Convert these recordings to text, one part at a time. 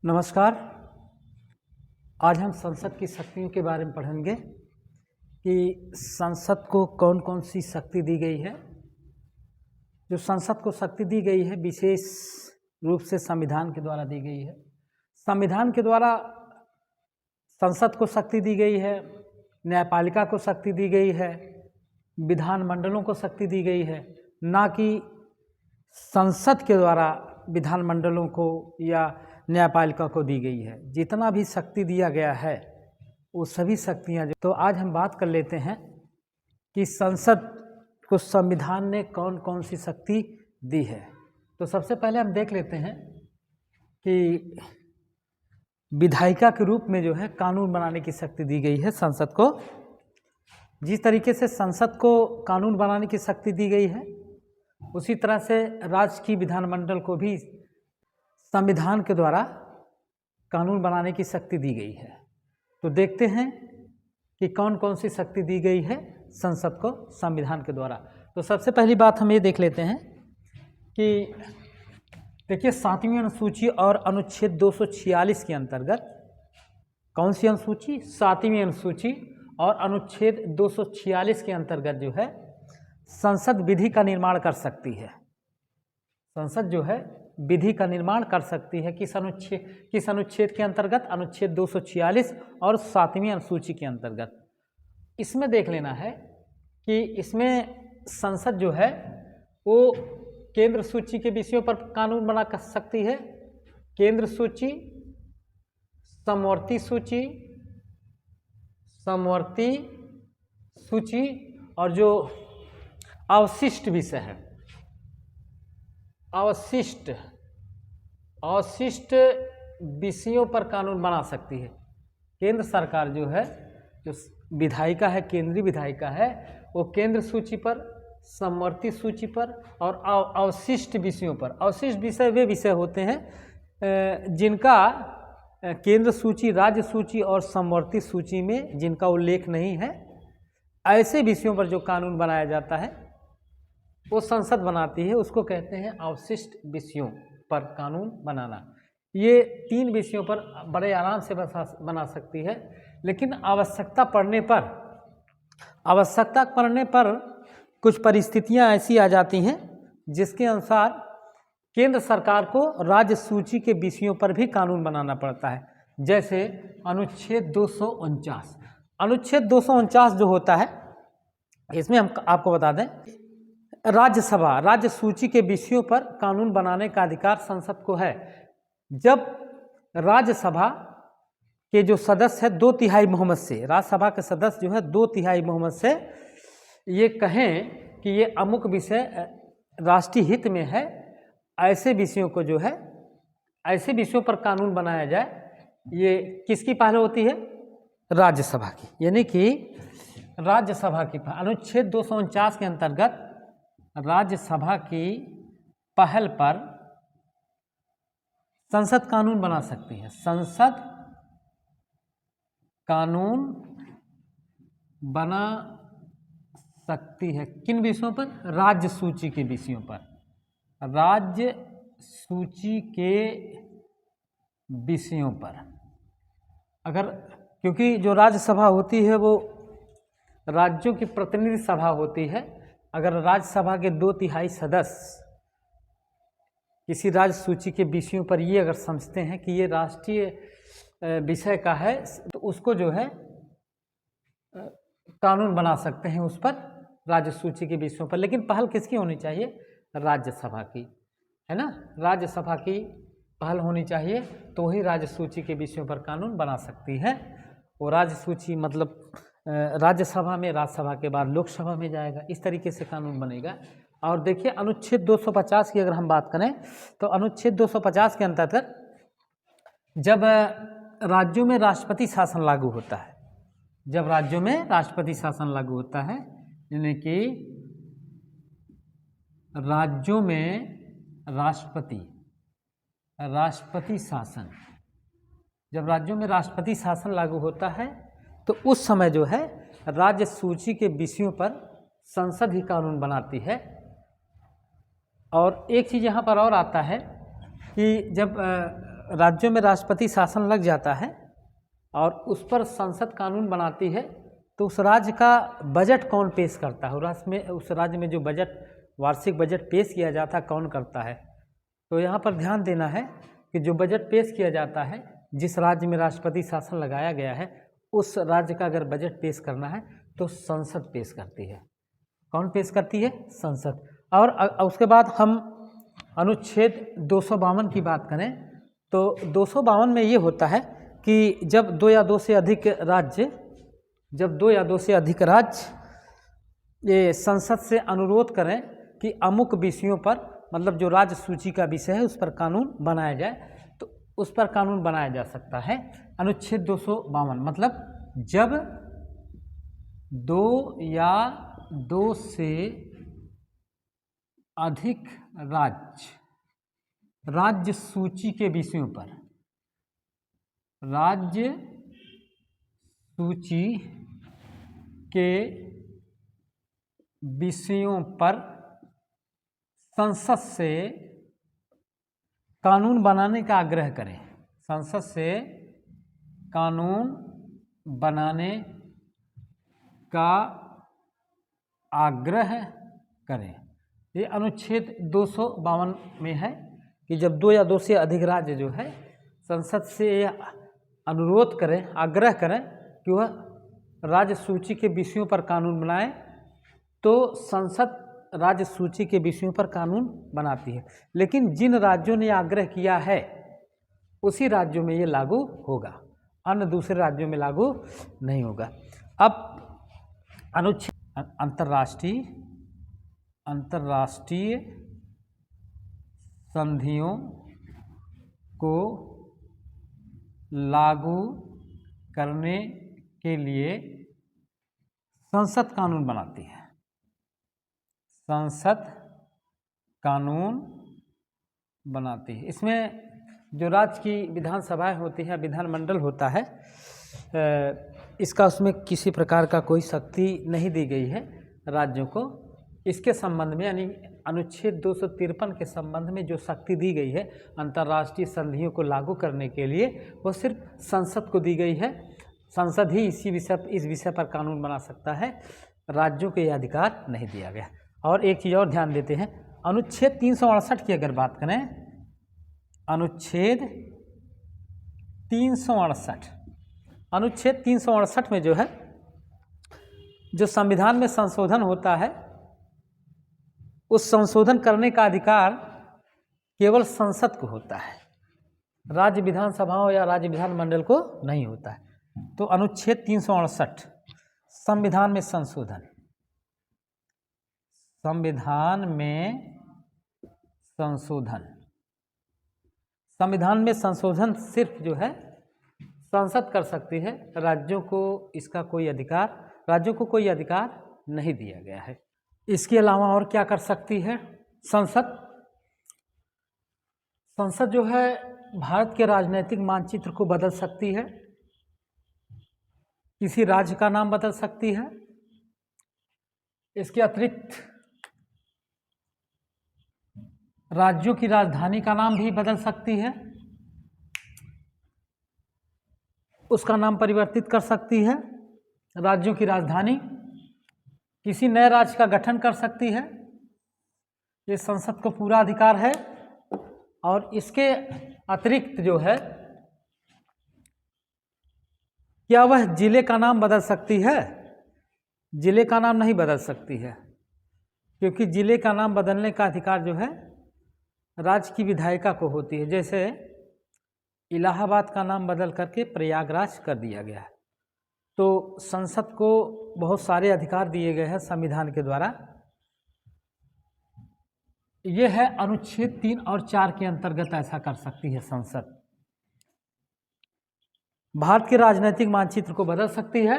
नमस्कार। आज हम संसद की शक्तियों के बारे में पढ़ेंगे कि संसद को कौन कौन सी शक्ति दी गई है। जो संसद को शक्ति दी गई है विशेष रूप से संविधान के द्वारा दी गई है। संविधान के द्वारा संसद को शक्ति दी गई है, न्यायपालिका को शक्ति दी गई है, विधानमंडलों को शक्ति दी गई है, ना कि संसद के द्वारा विधानमंडलों को या न्यायपालिका को दी गई है। जितना भी शक्ति दिया गया है वो सभी शक्तियाँ तो आज हम बात कर लेते हैं कि संसद को संविधान ने कौन कौन सी शक्ति दी है। तो सबसे पहले हम देख लेते हैं कि विधायिका के रूप में जो है कानून बनाने की शक्ति दी गई है संसद को। जिस तरीके से संसद को कानून बनाने की शक्ति दी गई है उसी तरह से राज्य की विधानमंडल को भी संविधान के द्वारा कानून बनाने की शक्ति दी गई है। तो देखते हैं कि कौन कौन सी शक्ति दी गई है संसद को संविधान के द्वारा। तो सबसे पहली बात हम ये देख लेते हैं कि देखिए 7वीं अनुसूची और अनुच्छेद 246 के अंतर्गत, कौन सी अनुसूची? 7वीं अनुसूची और अनुच्छेद 246 के अंतर्गत जो है संसद विधि का निर्माण कर सकती है। संसद जो है विधि का निर्माण कर सकती है किस अनुच्छेद के अंतर्गत? अनुच्छेद 246 और 7वीं अनुसूची के अंतर्गत। इसमें देख लेना है कि इसमें संसद जो है वो केंद्र सूची के विषयों पर कानून बना कर सकती है। केंद्र सूची, समवर्ती सूची, समवर्ती सूची और जो अवशिष्ट विषय है, अवशिष्ट विषयों पर कानून बना सकती है। केंद्र सरकार जो है, जो विधायिका है, केंद्रीय विधायिका है, वो केंद्र सूची पर, समवर्ती सूची पर और अवशिष्ट विषयों पर। अवशिष्ट विषय वे विषय होते हैं जिनका केंद्र सूची, राज्य सूची और समवर्ती सूची में जिनका उल्लेख नहीं है। ऐसे विषयों पर जो कानून बनाया जाता है वो संसद बनाती है, उसको कहते हैं अवशिष्ट विषयों पर कानून बनाना। ये 3 विषयों पर बड़े आराम से बना सकती है, लेकिन आवश्यकता पड़ने पर कुछ परिस्थितियां ऐसी आ जाती हैं जिसके अनुसार केंद्र सरकार को राज्य सूची के विषयों पर भी कानून बनाना पड़ता है। जैसे अनुच्छेद 249। अनुच्छेद 249 जो होता है, इसमें हम आपको बता दें, राज्यसभा, राज्य सूची के विषयों पर कानून बनाने का अधिकार संसद को है। जब राज्यसभा के जो सदस्य है 2/3 बहुमत से, राज्यसभा के सदस्य जो है 2/3 बहुमत से ये कहें कि ये अमुक विषय राष्ट्रीय हित में है, ऐसे विषयों को जो है, ऐसे विषयों पर कानून बनाया जाए, ये किसकी पहल होती है? राज्यसभा की। यानी कि राज्यसभा की अनुच्छेद 249 के अंतर्गत राज्यसभा की पहल पर संसद कानून बना सकती है। संसद कानून बना सकती है किन विषयों पर? राज्य सूची के विषयों पर। राज्य सूची के विषयों पर अगर, क्योंकि जो राज्यसभा होती है वो राज्यों की प्रतिनिधि सभा होती है। अगर राज्यसभा के 2/3 सदस्य किसी राज्य सूची के विषयों पर ये अगर समझते हैं कि ये राष्ट्रीय विषय का है, तो उसको जो है कानून बना सकते हैं उस पर, राज्य सूची के विषयों पर। लेकिन पहल किसकी होनी चाहिए? राज्यसभा की, है ना। राज्यसभा की पहल होनी चाहिए, तो ही राज्य सूची के विषयों पर कानून बना सकती है। वो राज्य सूची मतलब राज्यसभा में, राज्यसभा के बाद लोकसभा में जाएगा, इस तरीके से कानून बनेगा। और देखिए अनुच्छेद 250 की अगर हम बात करें तो अनुच्छेद 250 के अंतर्गत जब राज्यों में राष्ट्रपति शासन लागू होता है, जब राज्यों में राष्ट्रपति शासन लागू होता है, यानी कि राज्यों में राष्ट्रपति शासन, जब राज्यों में राष्ट्रपति शासन लागू होता है तो उस समय जो है राज्य सूची के विषयों पर संसद ही कानून बनाती है। और एक चीज़ यहाँ पर और आता है कि जब राज्यों में राष्ट्रपति शासन लग जाता है और उस पर संसद कानून बनाती है, तो उस राज्य का बजट कौन पेश करता है, उस राज्य में जो बजट, वार्षिक बजट पेश किया जाता है कौन करता है। तो यहाँ पर ध्यान देना है कि जो बजट पेश किया जाता है, जिस राज्य में राष्ट्रपति शासन लगाया गया है, उस राज्य का अगर बजट पेश करना है तो संसद पेश करती है। कौन पेश करती है? संसद। और उसके बाद हम अनुच्छेद 252 की बात करें तो 252 में ये होता है कि जब दो या दो से अधिक राज्य ये संसद से अनुरोध करें कि अमुक विषयों पर, मतलब जो राज्य सूची का विषय है उस पर कानून बनाया जाए, तो उस पर कानून बनाया जा सकता है। अनुच्छेद 252 मतलब जब दो या दो से अधिक राज्य सूची के विषयों पर, राज्य सूची के विषयों पर संसद से कानून बनाने का आग्रह करें, संसद से कानून बनाने का आग्रह करें। ये अनुच्छेद 252 में है कि जब दो या दो से अधिक राज्य जो है संसद से अनुरोध करें, आग्रह करें कि वह राज्य सूची के विषयों पर कानून बनाए, तो संसद राज्य सूची के विषयों पर कानून बनाती है। लेकिन जिन राज्यों ने आग्रह किया है उसी राज्यों में ये लागू होगा, अन्य दूसरे राज्यों में लागू नहीं होगा। अब अनुच्छेद अंतर्राष्ट्रीय संधियों को लागू करने के लिए संसद कानून बनाती है, संसद कानून बनाती है। इसमें जो राज्य की विधानसभाएं होती हैं, विधानमंडल होता है, इसका उसमें किसी प्रकार का कोई शक्ति नहीं दी गई है राज्यों को। इसके संबंध में यानी अनुच्छेद 253 के संबंध में जो शक्ति दी गई है अंतर्राष्ट्रीय संधियों को लागू करने के लिए, वो सिर्फ संसद को दी गई है। संसद ही इस विषय पर कानून बना सकता है, राज्यों को यह अधिकार नहीं दिया गया। और एक चीज़ और ध्यान देते हैं, अनुच्छेद 368 की अगर बात करें, अनुच्छेद 368 में जो है, जो संविधान में संशोधन होता है, उस संशोधन करने का अधिकार केवल संसद को होता है, राज्य विधानसभाओं या राज्य विधानमंडल को नहीं होता है। तो अनुच्छेद 368 संविधान में संशोधन, संविधान में संशोधन सिर्फ जो है संसद कर सकती है, राज्यों को कोई अधिकार नहीं दिया गया है। इसके अलावा और क्या कर सकती है संसद जो है भारत के राजनीतिक मानचित्र को बदल सकती है, किसी राज्य का नाम बदल सकती है। इसके अतिरिक्त राज्यों की राजधानी का नाम भी बदल सकती है, उसका नाम परिवर्तित कर सकती है, राज्यों की राजधानी, किसी नए राज्य का गठन कर सकती है। ये संसद को पूरा अधिकार है। और इसके अतिरिक्त जो है, क्या वह जिले का नाम बदल सकती है? जिले का नाम नहीं बदल सकती है, क्योंकि जिले का नाम बदलने का अधिकार जो है राज्य की विधायिका को होती है। जैसे इलाहाबाद का नाम बदल करके प्रयागराज कर दिया गया है। तो संसद को बहुत सारे अधिकार दिए गए हैं संविधान के द्वारा। यह है अनुच्छेद 3 और 4 के अंतर्गत ऐसा कर सकती है संसद। भारत के राजनीतिक मानचित्र को बदल सकती है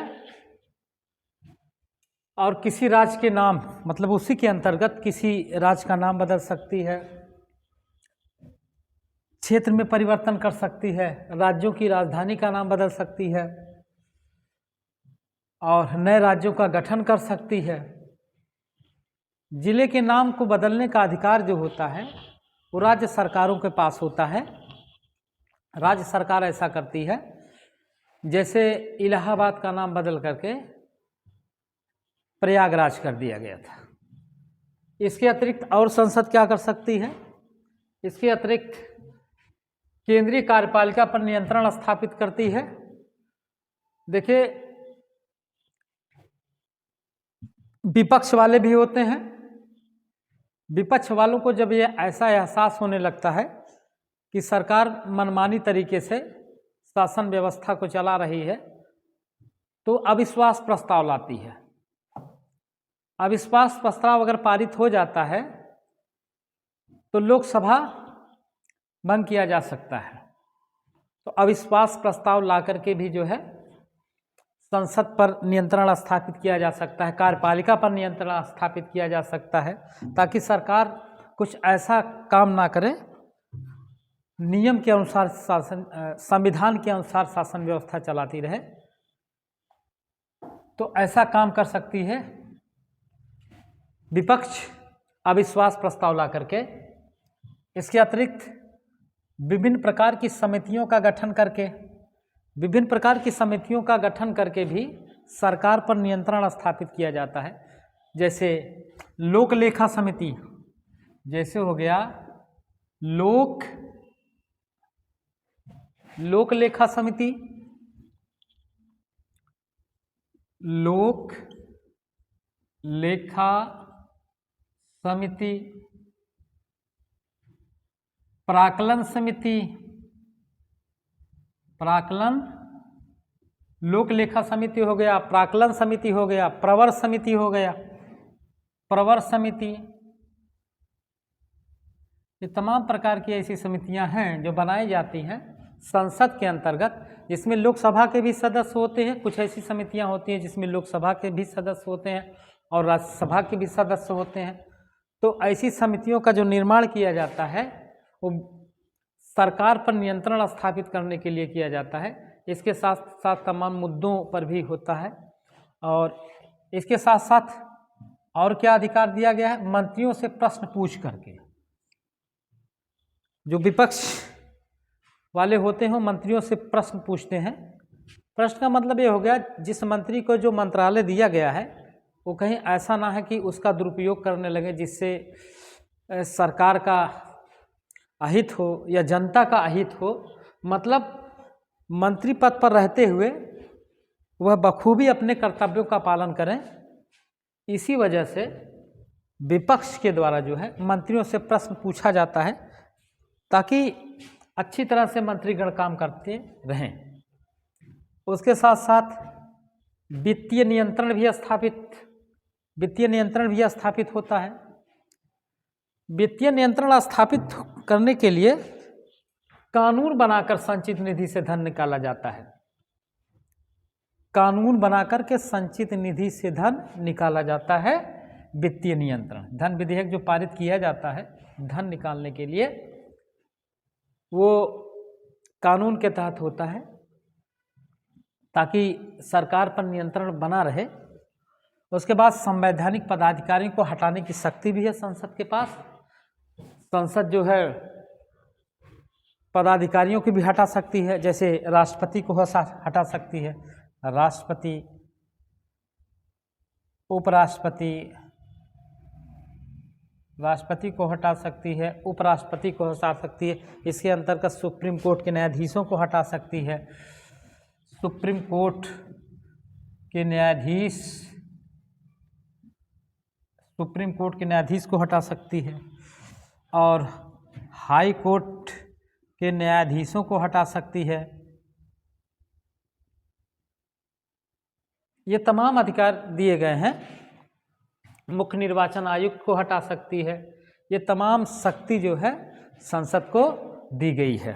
और किसी राज्य के नाम, मतलब उसी के अंतर्गत किसी राज्य का नाम बदल सकती है, क्षेत्र में परिवर्तन कर सकती है, राज्यों की राजधानी का नाम बदल सकती है और नए राज्यों का गठन कर सकती है। जिले के नाम को बदलने का अधिकार जो होता है वो राज्य सरकारों के पास होता है। राज्य सरकार ऐसा करती है, जैसे इलाहाबाद का नाम बदल करके प्रयागराज कर दिया गया था। इसके अतिरिक्त और संसद क्या कर सकती है? इसके अतिरिक्त केंद्रीय कार्यपालिका पर नियंत्रण स्थापित करती है। देखिए, विपक्ष वाले भी होते हैं। विपक्ष वालों को जब ये ऐसा एहसास होने लगता है कि सरकार मनमानी तरीके से शासन व्यवस्था को चला रही है, तो अविश्वास प्रस्ताव लाती है। अविश्वास प्रस्ताव अगर पारित हो जाता है तो लोकसभा बंद किया जा सकता है। तो अविश्वास प्रस्ताव ला करके भी जो है संसद पर नियंत्रण स्थापित किया जा सकता है, कार्यपालिका पर नियंत्रण स्थापित किया जा सकता है, ताकि सरकार कुछ ऐसा काम ना करे, नियम के अनुसार शासन, संविधान के अनुसार शासन व्यवस्था चलाती रहे। तो ऐसा काम कर सकती है विपक्ष अविश्वास प्रस्ताव ला करके। इसके अतिरिक्त विभिन्न प्रकार की समितियों का गठन करके भी सरकार पर नियंत्रण स्थापित किया जाता है। जैसे लोक लेखा समिति, जैसे हो गया लोक लेखा समिति, लोक लेखा समिति, प्राक्कलन समिति, लोक लेखा समिति हो गया, प्राक्कलन समिति हो गया, प्रवर समिति हो गया, प्रवर समिति। ये तमाम प्रकार की ऐसी समितियां हैं जो बनाई जाती हैं संसद के अंतर्गत, जिसमें लोकसभा के भी सदस्य होते हैं। कुछ ऐसी समितियां होती हैं जिसमें लोकसभा के भी सदस्य होते हैं और राज्यसभा के भी सदस्य होते हैं। तो ऐसी समितियों का जो निर्माण किया जाता है वो सरकार पर नियंत्रण स्थापित करने के लिए किया जाता है। इसके साथ साथ तमाम मुद्दों पर भी होता है। और इसके साथ साथ और क्या अधिकार दिया गया है? मंत्रियों से प्रश्न पूछ करके, जो विपक्ष वाले होते हैं मंत्रियों से प्रश्न पूछते हैं। प्रश्न का मतलब ये हो गया, जिस मंत्री को जो मंत्रालय दिया गया है वो कहीं ऐसा ना है कि उसका दुरुपयोग करने लगे, जिससे सरकार का अहित हो या जनता का अहित हो। मतलब मंत्री पद पर रहते हुए वह बखूबी अपने कर्तव्यों का पालन करें। इसी वजह से विपक्ष के द्वारा जो है मंत्रियों से प्रश्न पूछा जाता है, ताकि अच्छी तरह से मंत्रीगण काम करते रहें। उसके साथ साथ वित्तीय नियंत्रण भी स्थापित होता है। वित्तीय नियंत्रण स्थापित करने के लिए कानून बनाकर संचित निधि से धन निकाला जाता है। कानून बनाकर के संचित निधि से धन निकाला जाता है। वित्तीय नियंत्रण, धन विधेयक जो पारित किया जाता है धन निकालने के लिए, वो कानून के तहत होता है, ताकि सरकार पर नियंत्रण बना रहे। उसके बाद संवैधानिक पदाधिकारियों को हटाने की शक्ति भी है संसद के पास। संसद जो है पदाधिकारियों की भी हटा सकती है, जैसे राष्ट्रपति को हटा सकती है। राष्ट्रपति, उपराष्ट्रपति, राष्ट्रपति को हटा सकती है, उपराष्ट्रपति को हटा सकती है। इसके अंतर्गत सुप्रीम कोर्ट के न्यायाधीशों को हटा सकती है। सुप्रीम कोर्ट के न्यायाधीश को हटा सकती है और हाई कोर्ट के न्यायाधीशों को हटा सकती है। ये तमाम अधिकार दिए गए हैं। मुख्य निर्वाचन आयुक्त को हटा सकती है। ये तमाम शक्ति जो है संसद को दी गई है।